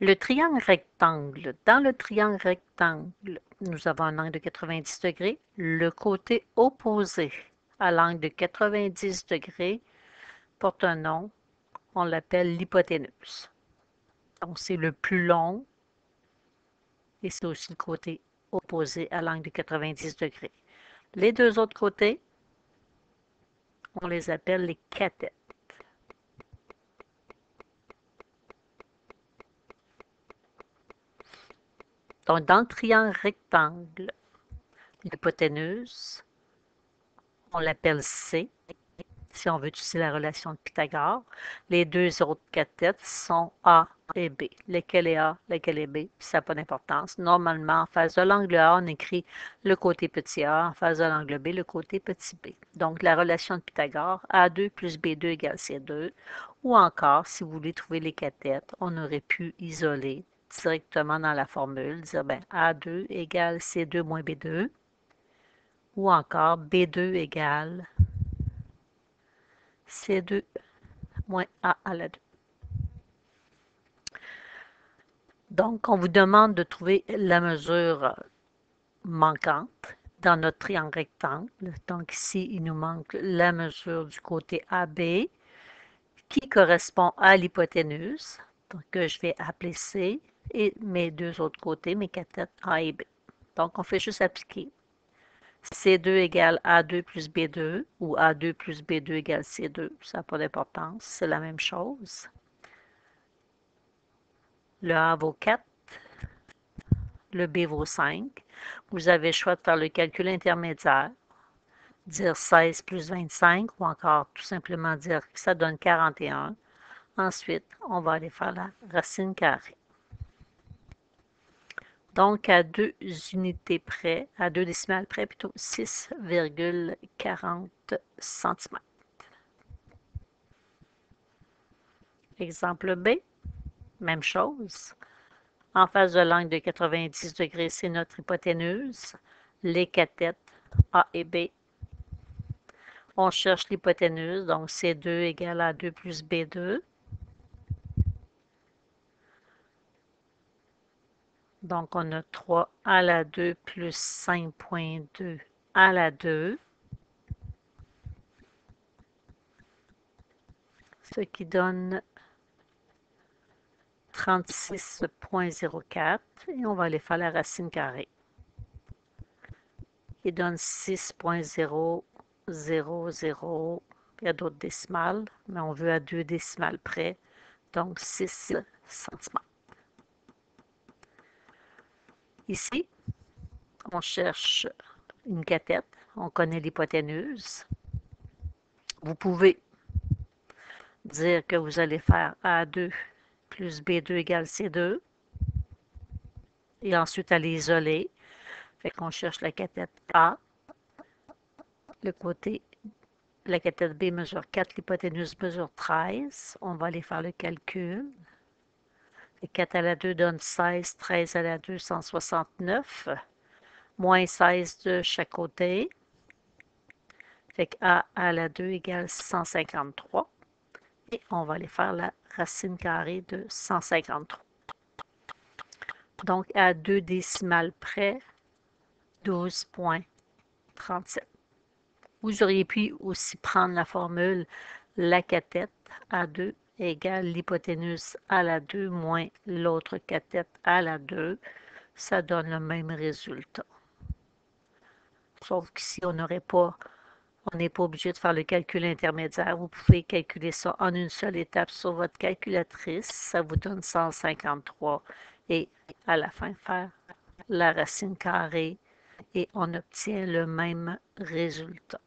Le triangle rectangle. Dans le triangle rectangle, nous avons un angle de 90 degrés. Le côté opposé à l'angle de 90 degrés porte un nom, on l'appelle l'hypoténuse. Donc, c'est le plus long et c'est aussi le côté opposé à l'angle de 90 degrés. Les deux autres côtés, on les appelle les cathètes. Donc, dans le triangle rectangle, l'hypoténuse, on l'appelle C, si on veut utiliser la relation de Pythagore. Les deux autres cathètes sont A et B. Lequel est A, lequel est B, ça n'a pas d'importance. Normalement, en face de l'angle A, on écrit le côté petit a, en face de l'angle B, le côté petit b. Donc, la relation de Pythagore, A2 plus B2 égale C2. Ou encore, si vous voulez trouver les cathètes, on aurait pu isoler directement dans la formule, dire ben, A2 égale C2 moins B2. Ou encore, B2 égale C2 moins A à la 2. Donc, on vous demande de trouver la mesure manquante dans notre triangle rectangle. Donc, ici, il nous manque la mesure du côté AB qui correspond à l'hypoténuse. Donc, je vais appeler C et mes deux autres côtés, mes cathètes A et B. Donc, on fait juste appliquer. C2 égale A2 plus B2 ou A2 plus B2 égale C2. Ça n'a pas d'importance, c'est la même chose. Le A vaut 4, le B vaut 5. Vous avez le choix de faire le calcul intermédiaire, dire 16 plus 25 ou encore tout simplement dire que ça donne 41. Ensuite, on va aller faire la racine carrée. Donc, à 2 unités près, à 2 décimales près, plutôt 6,40 cm. Exemple B, même chose. En face de l'angle de 90 degrés, c'est notre hypoténuse. Les cathètes A et B. On cherche l'hypoténuse, donc C2 égale à 2 plus B2. Donc, on a 3 à la 2 plus 5,2 à la 2. Ce qui donne 36,04. Et on va aller faire la racine carrée. Qui donne 6,000. Il y a d'autres décimales, mais on veut à 2 décimales près. Donc, 6 cm. Ici, on cherche une cathète. On connaît l'hypoténuse. Vous pouvez dire que vous allez faire A2 plus B2 égale C2. Et ensuite, aller isoler. Fait qu'on cherche la cathète A. Le côté, la cathète B mesure 4, l'hypoténuse mesure 13. On va aller faire le calcul. Et 4 à la 2 donne 16, 13 à la 2, 169. Moins 16 de chaque côté. Fait que A à la 2 égale 153. Et on va aller faire la racine carrée de 153. Donc, à 2 décimales près, 12,37. Vous auriez pu aussi prendre la formule la cathète A2 égale l'hypoténuse à la 2 moins l'autre cathète à la 2. Ça donne le même résultat. Sauf qu'ici, on n'est pas obligé de faire le calcul intermédiaire. Vous pouvez calculer ça en une seule étape sur votre calculatrice. Ça vous donne 153. Et à la fin, faire la racine carrée et on obtient le même résultat.